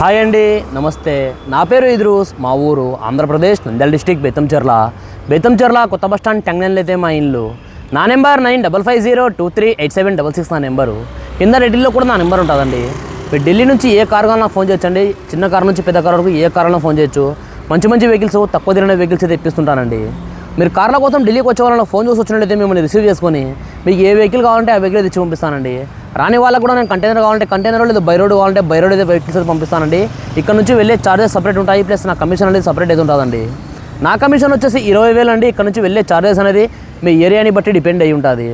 Hi అండి, నమస్తే. నా పేరు ఇద్రూస్. మా ఊరు ఆంధ్రప్రదేశ్ నంద్యాల డిస్టిక్ బేతంచెర్ల కొత్త బస్ స్టాండ్ టెంగ్నెల్ అయితే మా ఇల్లు. నా నెంబర్ 9550238766 నా నెంబరు. కింద రెడ్డిలో కూడా నా నెంబర్ ఉంటుందండి. మీరు ఢిల్లీ నుంచి ఏ కార్ కావాలన్నా ఫోన్ చేయొచ్చండి. చిన్న కార్ నుంచి పెద్ద కార్ వరకు ఏ కార్ అయినా ఫోన్ చేయొచ్చు. మంచి వెహికల్స్, తక్కువ తిరిగిన వెహికల్స్ అయితే ఇప్పిస్తుంటానండి. మీరు కార్ల కోసం ఢిల్లీకి వచ్చే వాళ్ళని ఫోన్ చేసి వచ్చినట్లయితే మిమ్మల్ని రిసీవ్ చేసుకొని మీకు ఏ వెహికల్ కావాలంటే ఆ వెహికల్ తెచ్చి పంపిస్తానండి. రాని వాళ్ళకు కూడా నేను కంటైనర్ కావాలంటే కంటైనర్, లేదా బై రోడ్ కావాలంటే బై రోడ్ అయితే వెహికల్స్ అయితే పంపిస్తానండి. ఇక్కడ నుంచి వెళ్ళే చార్జెస్ సపరేట్ ఉంటాయి, ప్లస్ నా కమిషన్ అనేది సపరేట్ అయితే ఉంటుందండి. నా కమిషన్ వచ్చేసి 20,000 అండి. ఇక్కడ నుంచి వెళ్ళే చార్జెస్ అనేది మీ ఏరియాని బట్టి డిపెండ్ అయి ఉంటుంది.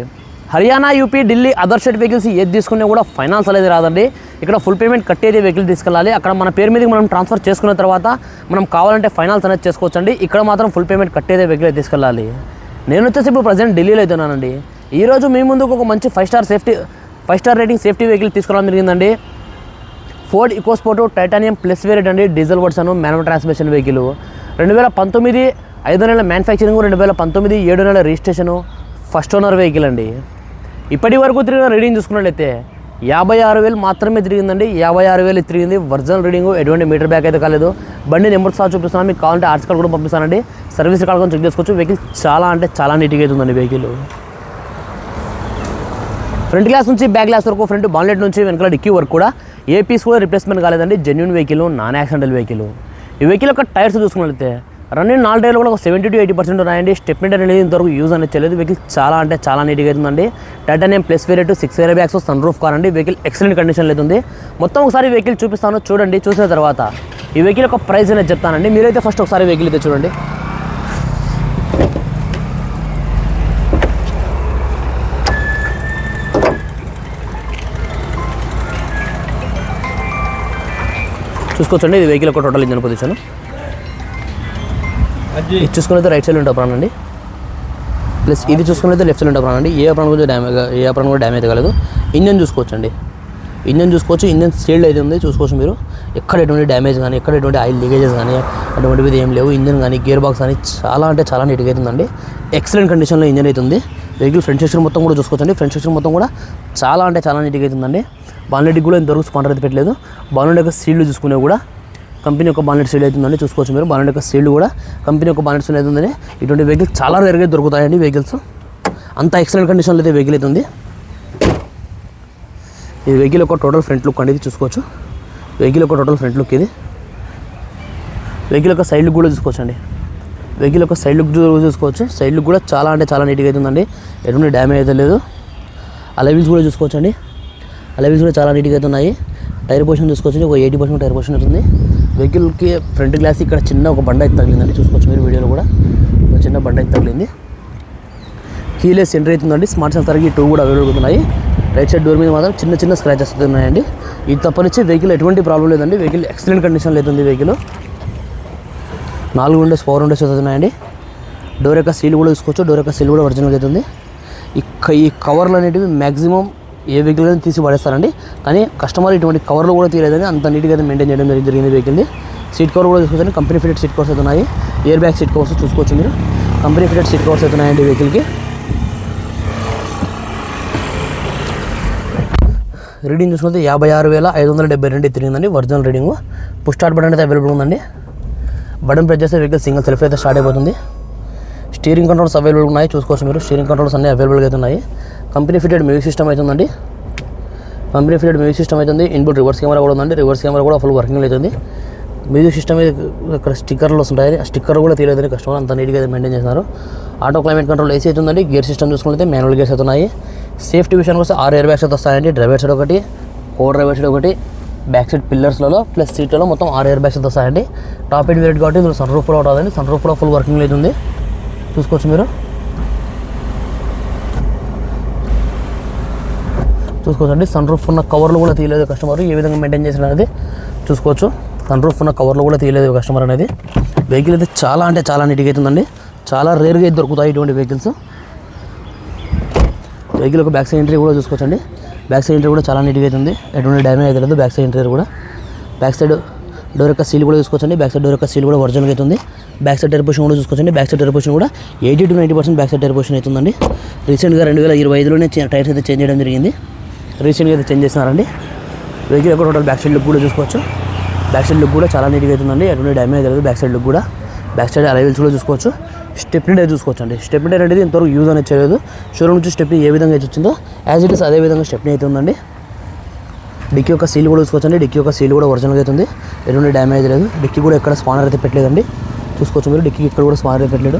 Haryana, UP, Delhi other state vehicles ఏది తీసుకున్నా కూడా ఫైనాన్స్ అనేది రాదండి. ఇక్కడ ఫుల్ పేమెంట్ కట్టేది వెహికల్ తీసుకెళ్ళాలి. అక్కడ మన పేరు మీదకి మనం ట్రాన్స్ఫర్ చేసుకున్న తర్వాత మనం కావాలంటే ఫైనాన్స్ అనేది చేసుకోవచ్చండి. ఇక్కడ మాత్రం ఫుల్ పేమెంట్ కట్టేదే వెహికల్ తీసుకెళ్ళాలి. నేను వచ్చేసి ఇప్పుడు ప్రజెంట్ ఢిల్లీలో అవుతున్నానండి. ఈరోజు మీ ముందుకు ఒక మంచి 5 స్టార్ రేటింగ్ సేఫ్టీ వెహికల్ తీసుకురావడం జరిగిందండి. Ford EcoSport titanium plus variant అండి. Diesel version, manual transmission vehicle. 2019 5 నెలల మ్యానుఫ్యాక్చరింగ్, 2019 7 నెలల రిజిస్ట్రేషను, ఫస్ట్ ఓనర్ వెహికల్ అండి. ఇప్పటి వరకు తిరిగిన రీడింగ్ చూసుకున్నట్లయితే 56,000 మాత్రమే తిరిగిందండి. 56,000 తిరిగింది. ఒరిజినల్ రీడింగ్, ఎటువంటి మీటర్ బ్యాక్ అయితే కాలేదు. బండి నెంబర్ సార్ చూపిస్తాను, మీకు కావాలంటే ఆర్ట్స్ కార్డ్ కూడా పంపిస్తానండి. సర్వీస్ కార్డ్ కూడా చెక్ చేసుకోవచ్చు. వెహికల్ చాలా నీట్గా అవుతుందండి. వెహికల్ ఫ్రంట్ గ్లాస్ నుంచి బ్యాక్ గ్లాస్ వరకు, ఫ్రంట్ బాన్లెట్ నుంచి వెనకాల డిక్కీ వరకు కూడా ఏ పీస్ కూడా రిప్లేస్మెంట్ కాలేదండి. Genuine vehicle, non accidental vehicle. ఈ వెహికల్ యొక్క టైర్స్ చూసుకున్నట్లయితే రన్నింగ్ 4 టైర్లు కూడా ఒక 70 to 80% ఉన్నాయండి. స్టెప్నీ టైర్ అనేది ఇంతవరకు యూజ్ అనేది చేయలేదు. వెహికల్ చాలా నీట్గా అవుతుందండి. Titanium plus variant, 6 air bags, sun roof car అండి. వెహికల్ ఎక్సలెంట్ కండిషన్లో అవుతుంది. మొత్తం ఒకసారి వెహికల్ చూపిస్తాను, చూడండి. చూసిన తర్వాత ఈ వెహికల్ యొక్క ప్రైస్ అనేది చెప్తానండి. మీరైతే ఫస్ట్ ఒకసారి వెహికల్ అయితే చూడండి. చూసుకోవచ్చండి. ఇది వెహికల్ ఒక టోటల్ ఇంజన్ పొజిషన్. ఇది చూసుకున్నైతే రైట్ సైడ్ ఉంటుంది అండి. ప్లస్ ఇది చూసుకున్నైతే లెఫ్ట్ సైడ్ ఉంటుంది అండి. ఏ అప్రాన్ కూడా డ్యామేజ్ కాలేదు. ఇంజన్ చూసుకోవచ్చండి. ఇంజన్ సీల్డ్ అయితే ఉంది. చూసుకోవచ్చు మీరు. ఎక్కడ ఎటువంటి డ్యామేజ్ కానీ, ఎక్కడ ఎటువంటి ఆయిల్ లీకేజెస్ కానీ అటువంటివి ఏం లేవు. ఇంజన్ కానీ, గేర్ బాక్స్ కానీ చాలా నీట్గా అవుతుందండి. ఎక్సలెంట్ కండిషన్లో ఇంజన్ అవుతుంది. వెహికల్ ఫ్రంట్ సెక్షన్ మొత్తం కూడా చూసుకోవచ్చండి. ఫ్రంట్ సెక్షన్ మొత్తం కూడా చాలా నీట్గా అవుతుందండి. బాన్లెట్కి కూడా ఇంతవరకు స్పాండర్ అయితే పెట్టలేదు. బాన్లెట్ యొక్క సీల్డ్ చూసుకునే కూడా కంపెనీ యొక్క బాన్లెట్ సీల్ అవుతుందండి. చూసుకోవచ్చు మీరు. బాన్లెట్ యొక్క సీల్డ్ కూడా కంపెనీ యొక్క బాన్లెట్ సీల్ అవుతుందండి. ఇటువంటి వెహికల్స్ చాలా రేర్గా దొరుకుతాయండి. వెహికల్స్ అంత ఎక్సలెంట్ కండిషన్లో అయితే వెహికల్ అవుతుంది. ఇది వెహికల్ యొక్క టోటల్ ఫ్రంట్ లుక్ అండి. ఇది చూసుకోవచ్చు. వెహికల్ యొక్క టోటల్ ఫ్రంట్ లుక్ ఇది. వెహికల్ యొక్క సైడ్ లుక్ కూడా చూసుకోవచ్చండి. వెహికల్ యొక్క సైడ్ లుక్ చూసుకోవచ్చు. సైడ్ లుక్ కూడా చాలా నీట్గా అవుతుందండి. ఎటువంటి డ్యామేజ్ అయితే లేదు. అలైవిల్స్ కూడా చూసుకోవచ్చండి. అలైవిల్స్ కూడా చాలా నీట్గా అయితే ఉన్నాయి. టైర్ పొజిషన్ చూసుకోవచ్చు. ఒక 80% టైర్ పొజిషన్ అవుతుంది. వెహికల్కి ఫ్రంట్ గ్లాస్ ఇక్కడ చిన్న ఒక బండ అయితే తగిలిందండి. చూసుకోవచ్చు మీరు వీడియోలో కూడా. ఒక చిన్న బండ అయితే తగిలింది. కీలెస్ ఎంట్రీ అవుతుందండి. స్మార్ట్ సెన్సార్కి 2 కూడా అవైలబుల్ ఉన్నాయి. రైట్ సైడ్ డోర్ మీద మాత్రం చిన్న స్క్రాచెస్ ఉన్నాయండి. ఇది తప్పనిచ్చి వెహికల్ ఎటువంటి ప్రాబ్లం లేదండి. వెహికల్ ఎక్సలెంట్ కండిషన్లో అవుతుంది. వెహికల్ 4 విండోస్, పవర్ విండోస్ అవుతున్నాయండి. డోర్ యొక్క సీల్ కూడా చూసుకోవచ్చు. డోర్ యొక్క సీల్ కూడా ఒరిజినల్గా అవుతుంది. ఈ కవర్లు అనేటివి మ్యాక్సిమం ఏ వెహికల్ అయితే తీసి పడేస్తారండి. కానీ కస్టమర్ ఇటువంటి కవర్లు కూడా తీయలేదని అంత నీట్గా అయితే మెయింటైన్ చేయడం జరిగింది వెహికల్ని. సీట్ కవర్ కూడా చూసుకోవచ్చు. కంపెనీ ఫిటెడ్ సీట్ కవర్స్ అవుతున్నాయి. ఎయిర్ బ్యాగ్ సీట్ కవర్స్ చూసుకోవచ్చు మీరు. కంపెనీ ఫిటెడ్ సీట్ కవర్స్ అవుతున్నాయండి వెహికల్కి. రీడింగ్ చూసుకుంటే 56,572 తిరిగిందండి. Original reading. Push start button అయితే అవైలబుల్ ఉందండి. బటన్ ప్రెస్ చేస్తే వెహికల్ సింగిల్ సెల్ఫ్ అయితే స్టార్ట్ అయిపోతుంది. స్టీరింగ్ కంట్రోల్స్ అవైలబుల్ ఉన్నాయి. చూసుకోవచ్చు మీరు. స్టీరింగ్ కంట్రోల్స్ అన్నీ అవైలబుల్గా అయితే ఉన్నాయి. కంపెనీ ఫిటెడ్ మ్యూజిక్ సిస్టమ్ అవుతుందండి. ఇన్బుల్ రివర్స్ కెమెరా కూడా ఉందండి. రివర్స్ కెమెరా కూడా ఫుల్ వర్కింగ్ అవుతుంది. మ్యూజిక్ సిస్టమ్ ఇక్కడ స్టిక్కర్లు వస్తుంటాయి. ఆ స్టిక్కర్ కూడా తీయలేదని కస్టమర్ అంత నీట్గా అయితే మెయింటైన్ చేస్తున్నారు. ఆటో క్లైమేట్ కంట్రోల్ ఏసీ అవుతుందండి. గేర్ సిస్టమ్ చూసుకుంటే మాన్యువల్ గేర్స్ అవుతున్నాయి. సేఫ్టీ విషయానికి వస్తే 6 ఎయిర్ బ్యాగ్స్ అయితే వస్తాయండి. డ్రైవర్ సైడ్ ఒకటి, డ్రైవర్ సైడ్ ఒకటి, బ్యాక్ సైడ్ పిల్లర్స్లలో ప్లస్ సీట్లలో మొత్తం 6 ఎయిర్ బ్యాగ్స్ అయితే వస్తాయండి. టాప్ ఎండ్ వేరియట్ కాబట్టి సన్ రూఫ్ కూడా ఉంటుందండి. సన్ రూఫ్ కూడా ఫుల్ వర్కింగ్ అవుతుంది. చూసుకోవచ్చు మీరు. చూసుకోవచ్చండి. సన్ రూఫ్ ఉన్న కవర్లు కూడా తీయలేదు కస్టమర్. ఏ విధంగా మెయింటైన్ చేసిన అనేది చూసుకోవచ్చు. సన్ రూఫ్ ఉన్న కవర్లు కూడా తీయలేదు కస్టమర్ అనేది. వెహికల్ అయితే చాలా నీట్గా అవుతుందండి. చాలా రేర్గా అయితే దొరుకుతాయి ఇటువంటి వెహికల్స్. వెహికల్ ఒక బ్యాక్ సైడ్ ఎంట్రీ కూడా చూసుకోవచ్చండి. బ్యాక్ సైడ్ ఎంట్రీ కూడా చాలా నీట్గా అవుతుంది. ఎటువంటి డ్యామేజ్ అయితే లేదు. బ్యాక్ సైడ్ ఎంట్రీ కూడా. బ్యాక్ సైడ్ డోర్ యొక్క సీల్ కూడా చూసుకోవచ్చండి. బ్యాక్ సైడ్ డోర్ యొక్క సీల్ కూడా ఒరిజినల్గా అవుతుంది. బ్యాక్ సైడ్ టైర్ పొజిషన్ కూడా చూసుకోవచ్చండి. బ్యాక్ సైడ్ టైర్ పొజిషన్ కూడా 80 to 90% back side tyre position అవుతుందండి. రీసెంట్గా 2025లోనే టైర్స్ అయితే చేంజ్ చేయడం జరిగింది. రీసెంట్గా అయితే చేంజ్ చేస్తున్నారండి. వెహికల్ యొక్క టోటల్ బ్యాక్ సైడ్ లుక్ కూడా చూసుకోవచ్చు. బ్యాక్ సైడ్ లుక్ కూడా చాలా నీట్గా అవుతుందండి, ఎటువంటి డ్యామేజ్ లేదు. బ్యాక్ సైడ్ లుక్ కూడా, బ్యాక్ సైడ్ అలైవిల్స్ కూడా చూసుకోవచ్చు. స్టెప్నీ టైర్ చూసుకోవచ్చు అండి. స్టెప్నీ టైర్ అనేది ఇంతవరకు యూజ్ అనేది చేయలేదు. షోరూమ్ నుంచి స్టెప్నీ ఏ విధంగా అయితే వచ్చిందో యాజ్ ఇట్ ఇస్ అదే విధంగా స్టెప్నీ అయితే ఉందండి. డిక్కీ యొక్క సీల్ కూడా చూసుకోవచ్చు అండి. డిక్కీ యొక్క సీల్ కూడా ఒరిజినల్గా అవుతుంది, ఎటువంటి డ్యామేజ్ లేదు. డిక్కీ కూడా ఎక్కడ స్పానర్ అయితే పెట్టలేదండి, చూసుకోవచ్చు మీరు. డిక్కీ ఇక్కడ కూడా స్పానర్ అయితే పెట్టలేదు.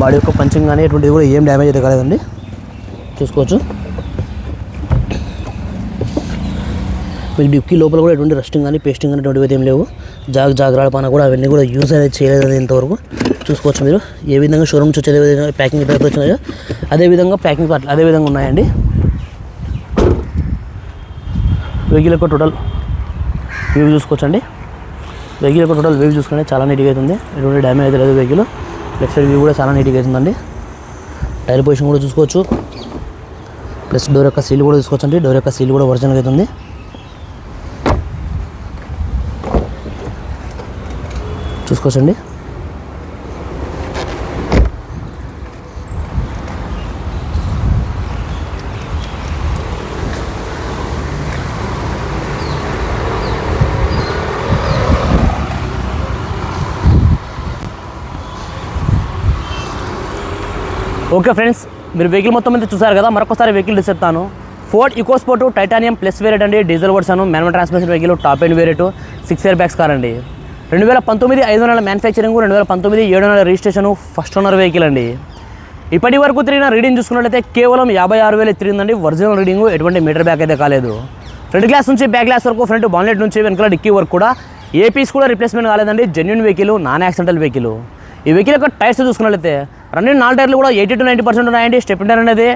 బాడీ యొక్క పంచింగ్ కానీ ఎటువంటిది కూడా ఏం డ్యామేజ్ అయితే కాలేదండి, చూసుకోవచ్చు. మీకు డిక్కీ లోపల కూడా ఎటువంటి రస్టింగ్ కానీ పేస్టింగ్ కానీ ఎటువంటివి ఏం లేవు. జాగ్రాల పైన కూడా అవన్నీ కూడా యూజ్ అనేది చేయలేదు ఇంతవరకు, చూసుకోవచ్చు మీరు. ఏ విధంగా షోరూమ్ నుంచి వచ్చే విధంగా ప్యాకింగ్ ఎట్లా వచ్చినాయో అదేవిధంగా ప్యాకింగ్ అదే విధంగా ఉన్నాయండి. వెహికల్ యొక్క టోటల్ వ్యూ చూసుకోవచ్చండి. వెహికల్ యొక్క టోటల్ వ్యూ చూసుకుంటే చాలా నీట్గా అవుతుంది, ఎటువంటి డ్యామేజ్ అయితే లేదు. వెహికల్ లెఫ్ట్ సైడ్ వ్యూ కూడా చాలా నీట్గా అవుతుందండి. టైర్ పొజిషన్ కూడా చూసుకోవచ్చు. ప్లస్ డోర్ యొక్క సీల్ కూడా చూసుకోవచ్చండి. డోర్ యొక్క సీల్ కూడా ఒరిజినల్గా అవుతుంది, చూసుకోవచ్చండి. ఓకే ఫ్రెండ్స్, మీరు వెహికల్ మొత్తం మీద చూసారు కదా. మరొకసారి వెహికల్ చెప్తాను. Ford EcoSport titanium plus variant అండి, diesel version, manual transmission vehicle, top end variant, 6 airbags car అండి. 2019 5 నెలల మ్యానుఫ్యాక్చరింగ్, 2019 7 నెలల రిజిస్ట్రేషన్, ఫస్ట్ ఓనర్ వెహికల్ అండి. ఇప్పటి వరకు తిరిగిన రీడింగ్ చూసుకున్నట్లయితే కేవలం 56,000 తిరిగిందండి. ఒరిజినల్ రీడింగ్, ఎటువంటి మీటర్ బ్యాక్ అయితే కాలేదు. ఫ్రంట్ గ్లాస్ నుంచి బ్యాక్ గ్లాస్ వరకు, ఫ్రంట్ బాన్లెట్ నుంచి వెనకాల డిక్కీ వరకు కూడా ఏ పీస్ కూడా రిప్లేస్మెంట్ కాలేదండి. Genuine vehicle, non accidental vehicle. ఈ వెహికల్ యొక్క టైర్స్ చూసుకున్నట్లయితే రన్నింగ్ 4 టైర్లు కూడా 80 to 90% ఉన్నాయండి. స్టెప్నీ టైర్ అనేది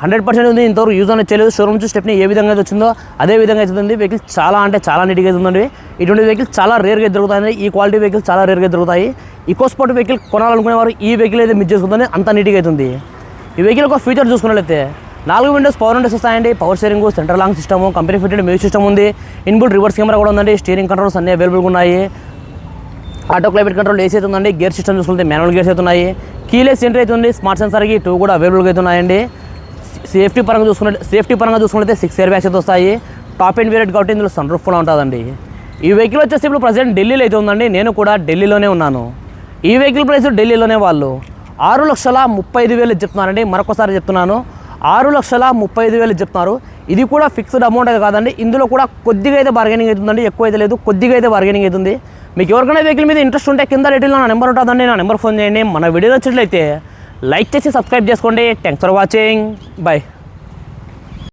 100% ఉంది, ఇంతవరకు యూజ్ అనేది చేయలేదు. షోరూమ్ నుంచి స్టెప్నీ ఏ విధంగా వచ్చిందో అదే విధంగా అవుతుంది. వెహికల్ చాలా అంటే చాలా నీట్గా అవుతుందండి. ఇటువంటి వెహికల్ చాలా రేర్గా దొరుకుతాయి. ఈ క్వాలిటీ వెహికల్ చాలా రేర్గా దొరుకుతాయి. ఈకోస్పోర్ట్ వెహికల్ కొనాలనుకునేవారు ఈ వెహికల్ అయితే మిస్ చేసుకుంటుంది, అంత నీట్గా అవుతుంది. ఈ వెహికల్ ఒక ఫీచర్ చూసుకున్నట్లయితే 4 విండోస్ పవర్ విండోస్ వస్తాయండి. Power steering, central lock system, company fitted music system ఉంది. ఇన్బుల్ రివర్స్ కెమెరా కూడా ఉందండి. స్టీరింగ్ కంట్రోల్స్ అన్నీ అవైలబుల్గా ఉన్నాయి. ఆటో క్లైమేట్ కంట్రోల్ ఏసీ అయితే ఉందండి. గేర్ సిస్టమ్ చూసుకుంటే మాన్యువల్ గేర్స్ అయితే ఉన్నాయి. కీలెస్ ఎంట్రీ అయితే ఉంది. స్మార్ట్ సెన్సార్కి 2 కూడా అవైలబుల్గా అయితే ఉన్నాయండి. సేఫ్టీ పరంగా చూసుకుంటే 6 ఇయర్ బ్యాగ్స్ అయితే వస్తాయి. టాప్ ఎండ్ వేరియట్ కాబట్టి ఇందులో సన్ రూఫ్ కూడా ఉంటుందండి. ఈ వెహికల్ వచ్చేసి ఇప్పుడు ప్రజెంట్ ఢిల్లీలో అయితే ఉందండి. నేను కూడా ఢిల్లీలోనే ఉన్నాను. ఈ వెహికల్ ప్రైస్ ఢిల్లీలోనే వాళ్ళు 6,35,000 చెప్తున్నారండి. మరొకసారి చెప్తున్నాను, 6,35,000 చెప్తున్నారు. ఇది కూడా ఫిక్స్డ్ అమౌంట్ అయితే కాదండి. ఇందులో కూడా కొద్దిగా అయితే బార్గెనింగ్ అవుతుందండి, ఎక్కువ అయితే లేదు, కొద్దిగా అయితే బార్గెనింగ్ అవుతుంది. మీకు ఎవరికైనా వెహికల్ మీద ఇంట్రెస్ట్ ఉంటే కింద రేటింగ్లో నా నెంబర్ ఉంటుందండి, నా నెంబర్ ఫోన్ చేయండి. మన వీడియో నచ్చినట్లయితే లైక్ చేసి సబ్స్క్రైబ్ చేసుకోండి. Thanks for watching, by.